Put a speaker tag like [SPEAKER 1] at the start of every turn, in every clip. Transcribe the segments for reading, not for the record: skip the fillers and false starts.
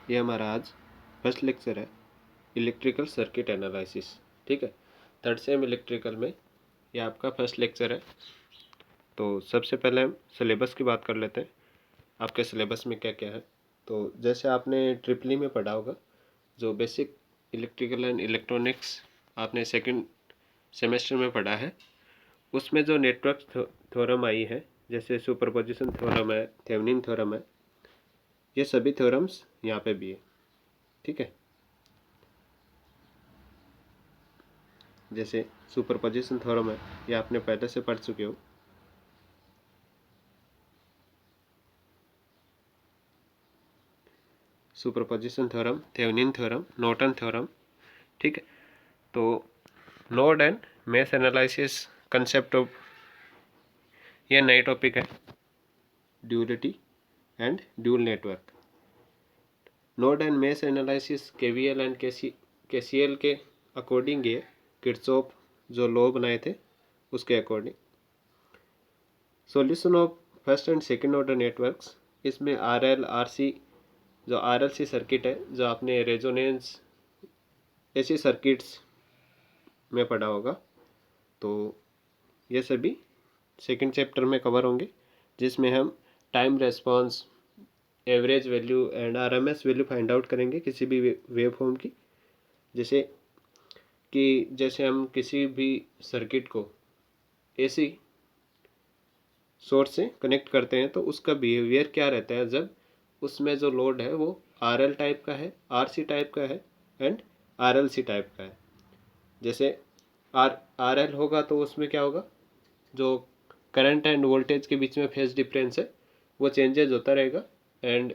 [SPEAKER 1] ये हमारा आज फर्स्ट लेक्चर है, इलेक्ट्रिकल सर्किट एनालिसिस। ठीक है, थर्ड सेम इलेक्ट्रिकल में ये आपका फर्स्ट लेक्चर है। तो सबसे पहले हम सिलेबस की बात कर लेते हैं, आपके सिलेबस में क्या क्या है। तो जैसे आपने ट्रिपली में पढ़ा होगा, जो बेसिक इलेक्ट्रिकल एंड इलेक्ट्रॉनिक्स आपने सेकंड सेमेस्टर में पढ़ा है, उसमें जो नेटवर्क थ्योरम आई है, जैसे सुपरपोजिशन थ्योरम है, थेवेनिन थ्योरम है, ये सभी थ्योरम्स यहाँ पे भी है। ठीक है, जैसे सुपरपोजिशन थ्योरम है, ये आपने पहले से पढ़ चुके हो। Superposition theorem, Thevenin theorem, Norton theorem. ठीक है, तो node and mesh analysis concept of, ये नई टॉपिक है, duality and dual network. Node and mesh analysis KVL and KCL के अकॉर्डिंग, ये किरचॉफ जो लॉ बनाए थे उसके according. Solution of first and second order networks, इसमें आरएल आरसी, जो आरएलसी सर्किट है, जो आपने रेजोनेंस ऐसी सर्किट्स में पढ़ा होगा, तो ये सभी सेकंड चैप्टर में कवर होंगे, जिसमें हम time response, average value and RMS value find out करेंगे किसी भी वेव फॉर्म की। जैसे हम किसी भी सर्किट को एसी सोर्स से कनेक्ट करते हैं, तो उसका बिहेवियर क्या रहता है जब उसमें जो लोड है वो आरएल टाइप का है, आरसी टाइप का है एंड आरएलसी टाइप का है। जैसे आरएल होगा तो उसमें क्या होगा, जो करंट एंड वोल्टेज के बीच में फेज डिफरेंस है वो चेंजेस होता रहेगा, and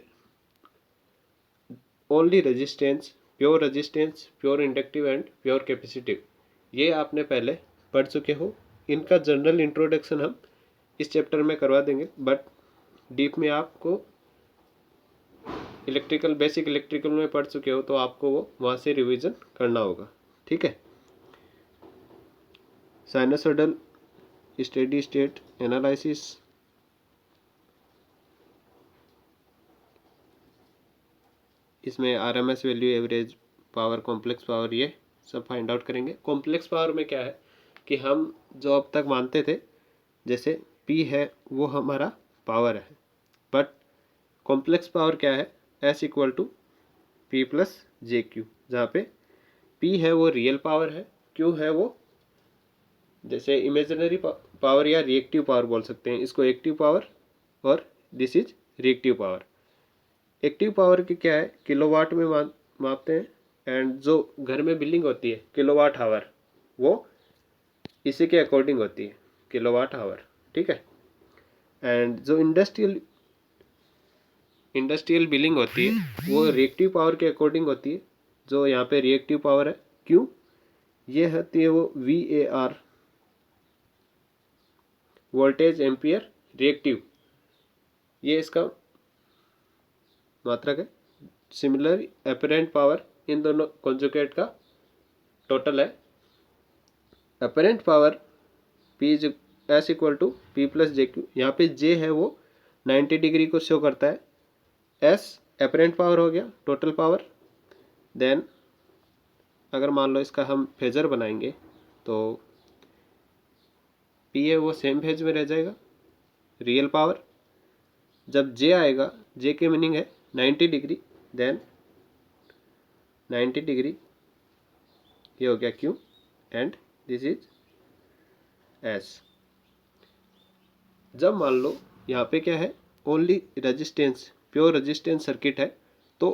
[SPEAKER 1] only resistance, pure inductive and pure capacitive, ये आपने पहले पढ़ चुके हो। इनका जनरल इंट्रोडक्शन हम इस चैप्टर में करवा देंगे, बट डीप में आपको बेसिक इलेक्ट्रिकल में पढ़ चुके हो, तो आपको वो वहाँ से रिवीजन करना होगा। ठीक है, साइनसोइडल स्टेडी स्टेट एनालिसिस, इसमें RMS value, average power, complex power, ये सब फाइंड आउट करेंगे। कॉम्प्लेक्स पावर में क्या है कि हम जो अब तक मानते थे, जैसे पी है वो हमारा पावर है, बट कॉम्प्लेक्स पावर क्या है, S equal to P plus J Q, जहाँ पे पी है वो रियल पावर है, क्यू है वो जैसे इमेजिनरी पावर या रिएक्टिव पावर बोल सकते हैं इसको, एक्टिव पावर, और this is reactive power. Active power की क्या है, किलोवाट में मापते हैं, एंड जो घर में बिलिंग होती है किलोवाट आवर, वो इसी के अकॉर्डिंग होती है, किलोवाट आवर। ठीक है, एंड जो इंडस्ट्रियल बिलिंग होती है वो रिएक्टिव पावर के अकॉर्डिंग होती है, जो यहाँ पे रिएक्टिव पावर है क्यों, ये होती है वो VAR, वोल्टेज एम्पियर रिएक्टिव, ये इसका मात्रक है। सिमिलर अपरेंट पावर, इन दोनों कॉन्जुगेट का टोटल है। Apparent power P is S equal to P plus J Q, यहाँ पे J है वो 90 डिग्री को शो करता है, S अपरेंट पावर हो गया, टोटल पावर। देन अगर मान लो इसका हम फेजर बनाएंगे, तो P है वो सेम फेज में रह जाएगा, रियल पावर। जब J आएगा, J की मीनिंग है 90 डिग्री, देन 90 डिग्री, ये हो गया Q, and this is S। जब मान लो यहाँ पे क्या है, only resistance, pure resistance circuit है, तो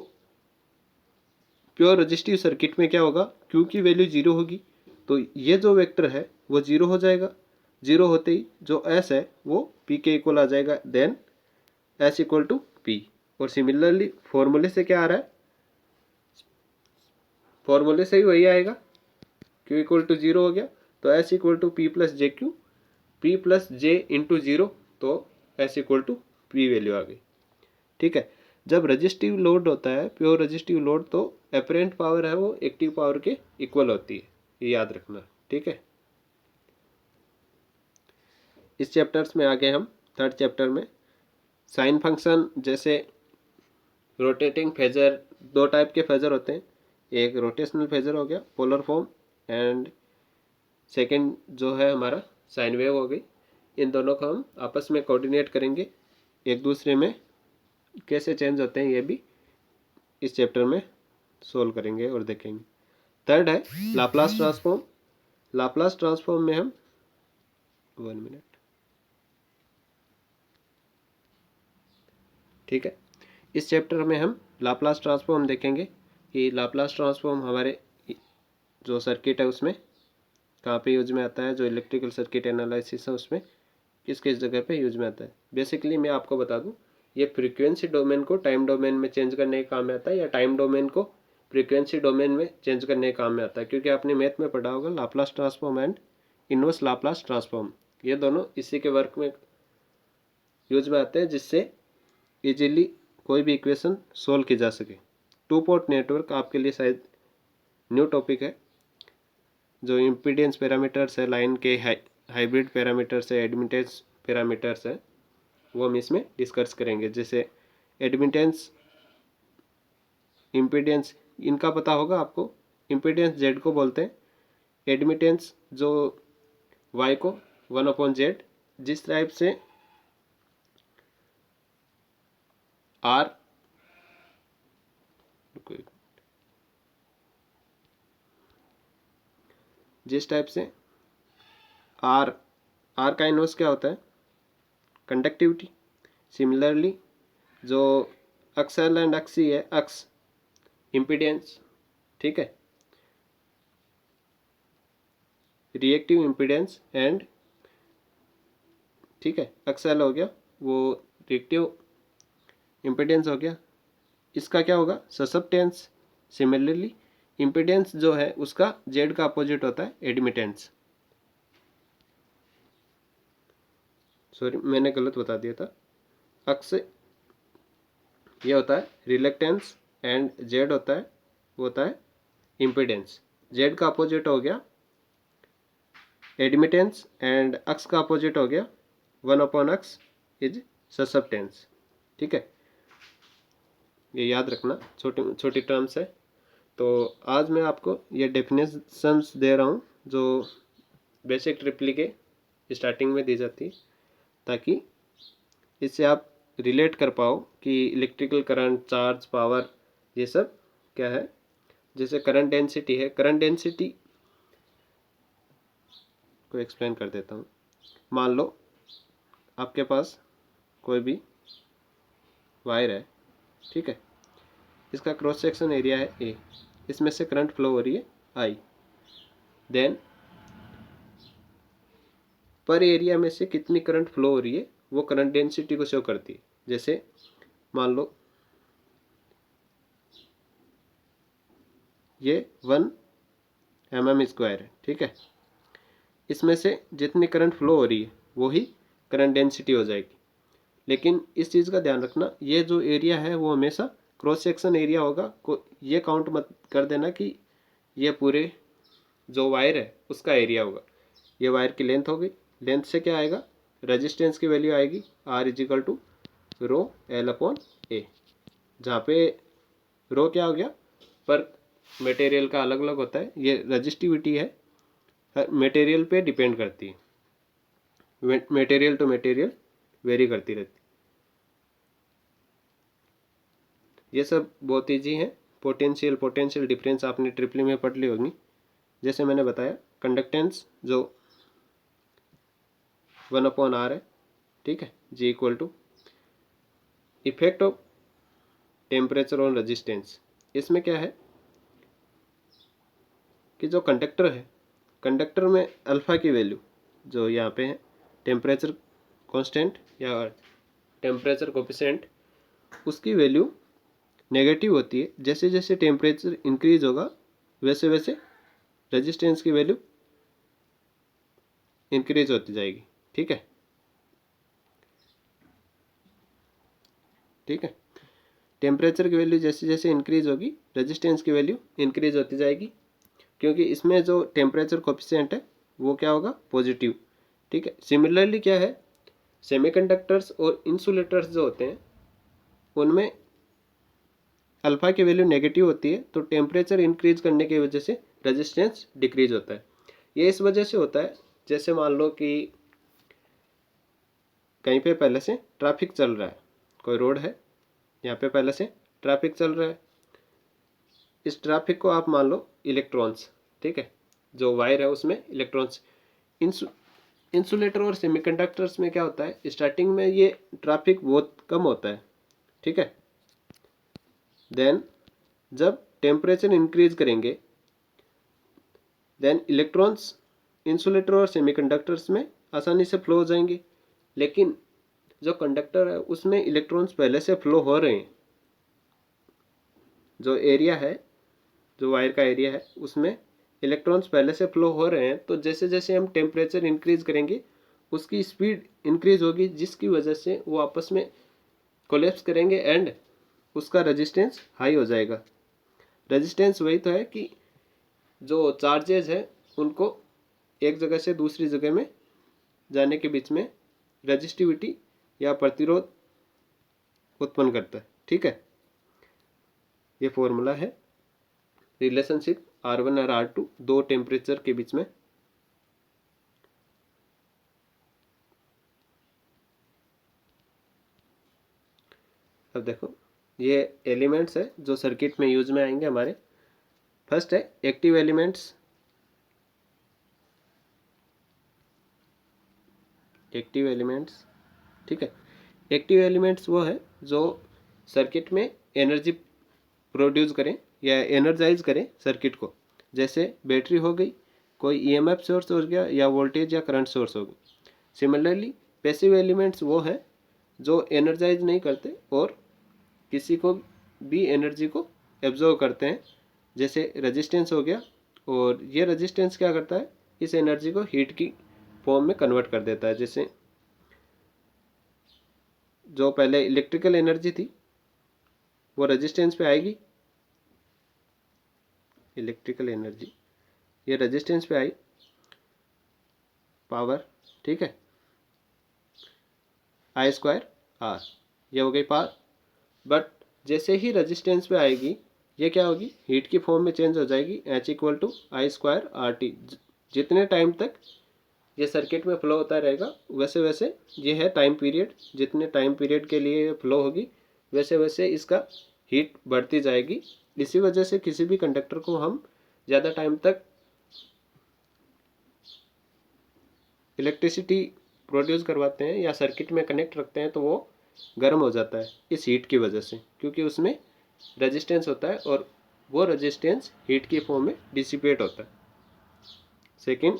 [SPEAKER 1] प्योर रेजिस्टिव सर्किट में क्या होगा, क्यू की वैल्यू जीरो होगी, तो ये जो वेक्टर है वो जीरो हो जाएगा। जीरो होते ही जो एस है वो पी के इक्वल आ जाएगा, then S equal to P. और सिमिलरली फॉर्मूले से क्या आ रहा है, फॉर्मूले से ही वही आएगा, क्यू इक्वल टू जीरो हो गया, तो S equal to P plus J Q, P plus J into zero, तो S equal to P value आ गई। ठीक है, जब रजिस्टिव लोड होता है, प्योर रजिस्टिव लोड, तो अपरेंट पावर है वो एक्टिव पावर के इक्वल होती है, ये याद रखना। ठीक है, इस चैप्टर्स में आगे हम थर्ड चैप्टर में साइन फंक्शन, जैसे रोटेटिंग फेजर, दो टाइप के फेजर होते हैं, एक रोटेशनल फेजर हो गया पोलर फॉर्म, एंड सेकंड जो है हमारा साइन वेव हो गई। इन दोनों को हम आपस में कोऑर्डिनेट करेंगे, एक दूसरे में कैसे चेंज होते हैं ये भी इस चैप्टर में सोल्व करेंगे और देखेंगे। थर्ड है लाप्लास ट्रांसफॉर्म। लाप्लास ट्रांसफॉर्म में हम 1 मिनट, ठीक है, इस चैप्टर में हम लाप्लास ट्रांसफॉर्म देखेंगे कि लाप्लास ट्रांसफॉर्म हमारे जो सर्किट है उसमें कहाँ पे यूज में आता है, जो इलेक्ट्रिकल सर्किट एनालिसिस है उसमें किस किस जगह पे यूज में आता है। बेसिकली मैं आपको बता दूं, ये फ्रीक्वेंसी डोमेन को टाइम डोमेन में चेंज करने के काम में आता है, या टाइम डोमेन को फ्रीक्वेंसी डोमेन में चेंज करने के काम में आता है। क्योंकि आपने मैथ में पढ़ा होगा Laplace transform and inverse Laplace transform, ये दोनों इसी के वर्क में यूज में आते हैं, जिससे इजीली कोई भी इक्वेशन सोल्व की जा सके। टू पोर्ट नेटवर्क आपके लिए शायद न्यू टॉपिक है। जो इम्पीडेंस पैरामीटर्स है, लाइन के हाइब्रिड पैरामीटर्स है, एडमिटेंस पैरामीटर्स है, वो हम इसमें डिस्कस करेंगे। जैसे एडमिटेंस, इम्पीडेंस, इनका पता होगा आपको। इम्पीडेंस जेड को बोलते हैं, एडमिटेंस जो वाई को 1/z। जिस टाइप से आर, जिस टाइप से आर का इनवर्स क्या होता है, कंडक्टिविटी। सिमिलरली जो अक्सएल एंड अक्सी है, अक्स इम्पीडेंस, ठीक है, रिएक्टिव इम्पीडेंस एंड, ठीक है, अक्सएल हो गया, वो रिएक्टिव इम्पीडेंस हो गया। इसका क्या होगा, ससेप्टेंस। सिमिलरली इम्पीडेंस जो है उसका जेड का अपोजिट होता है एडमिटेंस। सॉरी मैंने गलत बता दिया था, अक्स ये होता है रिलेक्टेंस एंड जेड होता है, वो होता है इम्पीडेंस। जेड का अपोजिट हो गया एडमिटेंस एंड अक्स का अपोजिट हो गया 1/x इज ससेप्टेंस, ठीक है, ये याद रखना, छोटी छोटी टर्म्स है। तो आज मैं आपको ये डेफिनेशंस दे रहा हूँ जो बेसिक ट्रिपली के स्टार्टिंग में दी जाती है, ताकि इससे आप रिलेट कर पाओ कि इलेक्ट्रिकल करंट, चार्ज, पावर, ये सब क्या है। जैसे करंट डेंसिटी है, करंट डेंसिटी को एक्सप्लेन कर देता हूँ। मान लो आपके पास कोई भी वायर है, ठीक है, इसका क्रॉस सेक्शन एरिया है ए, इसमें से करंट फ्लो हो रही है आई, देन पर एरिया में से कितनी करंट फ्लो हो रही है वो करंट डेंसिटी को शो करती है। जैसे मान लो ये 1 mm² है, ठीक है, इसमें से जितनी करंट फ्लो हो रही है वो ही करंट डेंसिटी हो जाएगी। लेकिन इस चीज़ का ध्यान रखना, ये जो एरिया है वो हमेशा क्रॉस सेक्शन एरिया होगा। ये काउंट मत कर देना कि ये पूरे जो वायर है उसका एरिया होगा। ये वायर की लेंथ हो गई, लेंथ से क्या आएगा, रेजिस्टेंस की वैल्यू आएगी R = ρL/A, जहाँ पे रो क्या हो गया, पर मटेरियल का अलग अलग होता है, ये रजिस्टिविटी है, मटेरियल पे डिपेंड करती है, मटेरियल टू मटेरियल वेरी करती रहती। ये सब बहुत ईजी है। पोटेंशियल डिफरेंस आपने ट्रिपली में पढ़ ली होगी। जैसे मैंने बताया कंडक्टेंस जो 1/r है, ठीक है, G = effect of temperature on resistance. इसमें क्या है कि जो कंडक्टर है, कंडक्टर में अल्फ़ा की वैल्यू जो यहाँ पे है टेम्परेचर कांस्टेंट या टेम्परेचर कोफिशिएंट, उसकी वैल्यू नेगेटिव होती है। जैसे जैसे टेम्परेचर इंक्रीज होगा वैसे वैसे रेजिस्टेंस की वैल्यू इंक्रीज होती जाएगी, ठीक है, ठीक है, टेम्परेचर की वैल्यू जैसे जैसे इंक्रीज होगी रेजिस्टेंस की वैल्यू इंक्रीज होती जाएगी, क्योंकि इसमें जो टेम्परेचर कोफिशिएंट है वो क्या होगा, पॉजिटिव, ठीक है। सिमिलरली क्या है, सेमीकंडक्टर्स और इंसुलेटर्स जो होते हैं उनमें अल्फ़ा की वैल्यू नेगेटिव होती है तो टेम्परेचर इंक्रीज करने की वजह से रेजिस्टेंस डिक्रीज होता है। ये इस वजह से होता है, जैसे मान लो कि कहीं पे पहले से ट्रैफिक चल रहा है, कोई रोड है, यहाँ पे पहले से ट्रैफिक चल रहा है, इस ट्रैफिक को आप मान लो इलेक्ट्रॉन्स, ठीक है, जो वायर है उसमें इलेक्ट्रॉन्स। इंसुलेटर और सेमीकंडक्टर्स में क्या होता है, स्टार्टिंग में ये ट्रैफिक बहुत कम होता है, ठीक है। देन जब टेम्परेचर इंक्रीज करेंगे देन इलेक्ट्रॉन्स इंसुलेटर और सेमीकंडक्टर्स में आसानी से फ्लो हो जाएंगे, लेकिन जो कंडक्टर है उसमें इलेक्ट्रॉन्स पहले से फ्लो हो रहे हैं, जो एरिया है, जो वायर का एरिया है उसमें इलेक्ट्रॉन्स पहले से फ्लो हो रहे हैं, तो जैसे जैसे हम टेम्परेचर इंक्रीज करेंगे उसकी स्पीड इंक्रीज होगी, जिसकी वजह से वो आपस में कोलैप्स करेंगे एंड उसका रेजिस्टेंस हाई हो जाएगा। रेजिस्टेंस वही तो है कि जो चार्जेस है उनको एक जगह से दूसरी जगह में जाने के बीच में रेजिस्टिविटी या प्रतिरोध उत्पन्न करता है, ठीक है। ये फॉर्मूला है रिलेशनशिप R1 और R2 दो टेम्परेचर के बीच में। अब देखो ये एलिमेंट्स है जो सर्किट में यूज में आएंगे हमारे। फर्स्ट है एक्टिव एलिमेंट्स। एक्टिव एलिमेंट्स, ठीक है। एक्टिव एलिमेंट्स वो है जो सर्किट में एनर्जी प्रोड्यूस करें या एनर्जाइज करें सर्किट को, जैसे बैटरी हो गई, कोई ईएमएफ सोर्स हो गया या वोल्टेज या करंट सोर्स हो गया। सिमिलरली पैसिव एलिमेंट्स वो है जो एनर्जाइज नहीं करते और किसी को भी एनर्जी को एब्जॉर्व करते हैं, जैसे रेजिस्टेंस हो गया, और ये रेजिस्टेंस क्या करता है, इस एनर्जी को हीट की फॉर्म में कन्वर्ट कर देता है। जैसे जो पहले इलेक्ट्रिकल एनर्जी थी वो रेजिस्टेंस पे आएगी, इलेक्ट्रिकल एनर्जी ये रेजिस्टेंस पे आई पावर, ठीक है, I² R, ये हो गई पावर। बट जैसे ही रेजिस्टेंस पे आएगी ये क्या होगी, हीट की फॉर्म में चेंज हो जाएगी, H=I² RT। जितने टाइम तक ये सर्किट में फ्लो होता रहेगा वैसे वैसे ये है टाइम पीरियड, जितने टाइम पीरियड के लिए ये फ्लो होगी वैसे वैसे इसका हीट बढ़ती जाएगी। इसी वजह से किसी भी कंडक्टर को हम ज़्यादा टाइम तक इलेक्ट्रिसिटी प्रोड्यूस करवाते हैं या सर्किट में कनेक्ट रखते हैं तो वो गर्म हो जाता है इस हीट की वजह से, क्योंकि उसमें रेजिस्टेंस होता है और वो रेजिस्टेंस हीट की फॉर्म में डिसिपेट होता है। Second,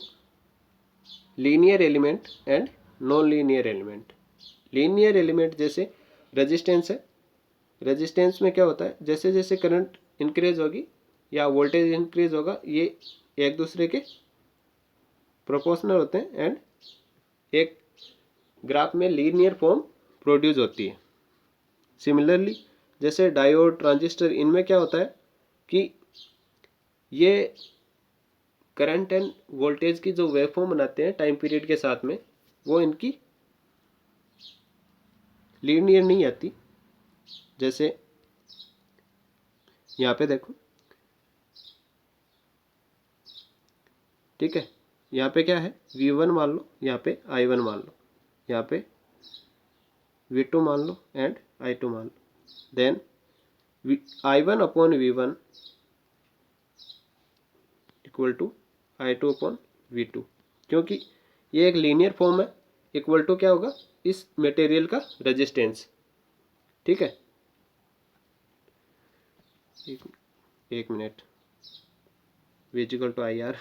[SPEAKER 1] linear element and non linear element. Linear element जैसे रेजिस्टेंस है, रेजिस्टेंस में क्या होता है, जैसे जैसे करंट इंक्रीज होगी या वोल्टेज इंक्रीज होगा ये एक दूसरे के प्रोपोर्शनल होते हैं एंड एक ग्राफ में लीनियर फॉर्म प्रोड्यूस होती है। सिमिलरली जैसे डायोड, ट्रांजिस्टर, इनमें क्या होता है कि ये करंट एंड वोल्टेज की जो वेवफॉर्म बनाते हैं टाइम पीरियड के साथ में, वो इनकी लीनियर नहीं आती। जैसे यहाँ पे देखो, ठीक है, यहाँ पे क्या है, V1 मान लो, यहाँ पे I1 मान लो, यहाँ पे V2 मान लो एंड I2 मान लो। Then I1/V1 equal to I2/V2, क्योंकि ये एक लीनियर फॉर्म है। इक्वल टू क्या होगा, इस मटेरियल का रेजिस्टेंस, ठीक है। एक मिनट, V=IR,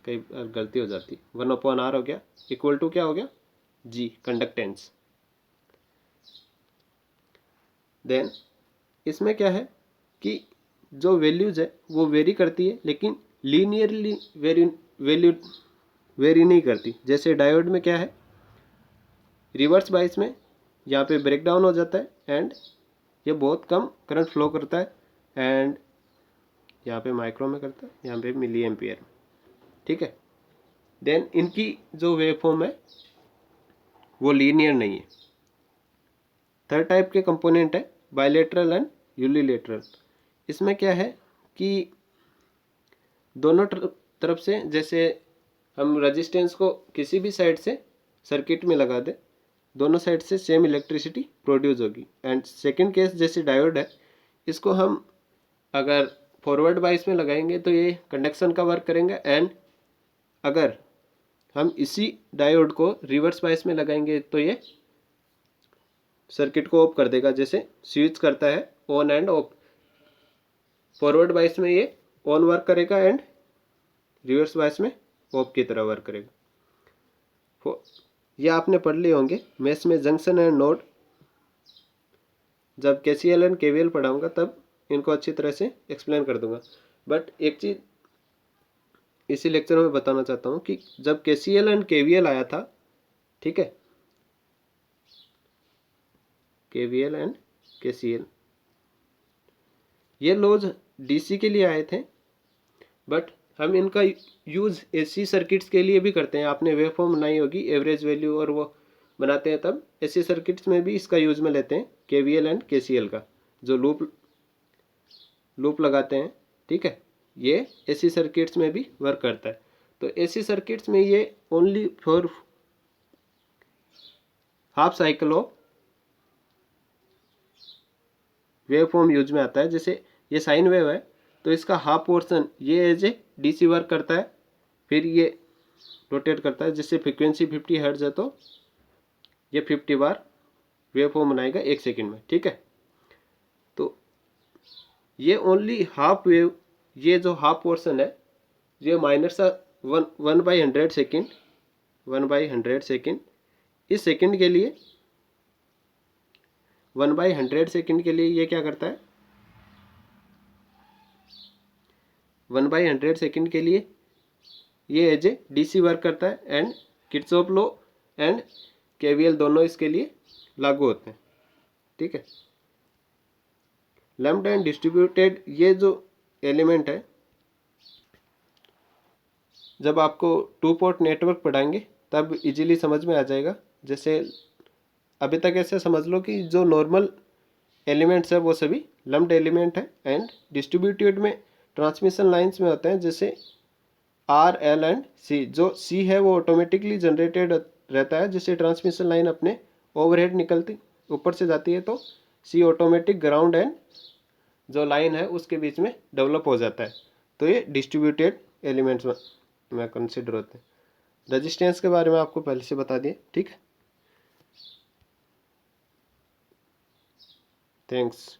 [SPEAKER 1] कई गलती हो जाती, 1/R हो गया, इक्वल टू क्या हो गया, G कंडक्टेंस। देन इसमें क्या है कि जो वैल्यूज है वो वेरी करती है, लेकिन लीनियरली वेरी नहीं करती। जैसे डायोड में क्या है, रिवर्स बाइस में यहाँ पे ब्रेक डाउन हो जाता है एंड ये बहुत कम करंट फ्लो करता है, एंड यहाँ पे माइक्रो में करता है, यहाँ पे मिली एम्पियर में, ठीक है। देन इनकी जो वेवफॉर्म है वो लीनियर नहीं है। थर्ड टाइप के कंपोनेंट है बायलेटरल एंड यूनिलैटरल। इसमें क्या है कि दोनों तरफ से, जैसे हम रेजिस्टेंस को किसी भी साइड से सर्किट में लगा दे, दोनों साइड से सेम इलेक्ट्रिसिटी प्रोड्यूस होगी। एंड सेकंड केस जैसे डायोड है, इसको हम अगर फॉरवर्ड बाइस में लगाएंगे तो ये कंडक्शन का वर्क करेंगे, एंड अगर हम इसी डायोड को रिवर्स बाइस में लगाएंगे तो ये सर्किट को ऑफ कर देगा, जैसे स्विच करता है ऑन एंड ऑफ। फॉरवर्ड बाइस में ये ऑन वर्क करेगा एंड रिवर्स बाइस में ऑफ की तरह वर्क करेगा। ये आपने पढ़ लिए होंगे मैथ्स में जंक्शन एंड नोड। जब केसीएल एंड केवीएल पढ़ाऊंगा तब इनको अच्छी तरह से एक्सप्लेन कर दूंगा। बट एक चीज़ इसी लेक्चर में बताना चाहता हूँ कि जब केसीएल एंड केवीएल आया था, ठीक है, केवीएल एंड केसीएल, ये लॉज डीसी के लिए आए थे, बट हम इनका यूज़ एसी सर्किट्स के लिए भी करते हैं। आपने वेवफॉर्म बनाई होगी एवरेज वैल्यू और वो बनाते हैं, तब एसी सर्किट्स में भी इसका यूज में लेते हैं, केवीएल एंड केसीएल का, जो लूप लगाते हैं, ठीक है, ये एसी सर्किट्स में भी वर्क करता है। तो एसी सर्किट्स में ये only for half cycle of wave form use में आता है। जैसे ये साइन वेव है तो इसका हाफ पोर्शन ये एज ए डीसी वर्क करता है, फिर ये रोटेट करता है। जैसे फ्रीक्वेंसी 50 हर्ट्ज है तो ये 50 बार वेव फॉर्म बनाएगा 1 सेकंड में, ठीक है। तो ये ओनली हाफ वेव, ये जो हाफ पोर्शन है ये माइनस 1/100 सेकेंड, 1/100 सेकेंड, इस सेकेंड के लिए 1/100 सेकेंड के लिए ये क्या करता है, 1/100 सेकेंड के लिए ये एज ए डीसी वर्क करता है, and Kirchhoff law and KVL दोनों इसके लिए लागू होते हैं, ठीक है। लैम्प्ड एंड डिस्ट्रीब्यूटेड, ये जो एलिमेंट है, जब आपको 2 पोर्ट नेटवर्क पढ़ाएंगे तब इजीली समझ में आ जाएगा। जैसे अभी तक ऐसे समझ लो कि जो नॉर्मल एलिमेंट्स है वो सभी लम्प्ड एलिमेंट है, एंड डिस्ट्रीब्यूटेड में ट्रांसमिशन लाइंस में होते हैं, जैसे आर, एल एंड सी। जो सी है वो ऑटोमेटिकली जनरेटेड रहता है, जिससे ट्रांसमिशन लाइन अपने ओवरहेड निकलती ऊपर से जाती है, तो सी ऑटोमेटिक ग्राउंड एंड जो लाइन है उसके बीच में डेवलप हो जाता है। तो ये डिस्ट्रीब्यूटेड एलिमेंट्स में कंसिडर होते हैं। रेजिस्टेंस के बारे में आपको पहले से बता दिए, ठीक है। थैंक्स।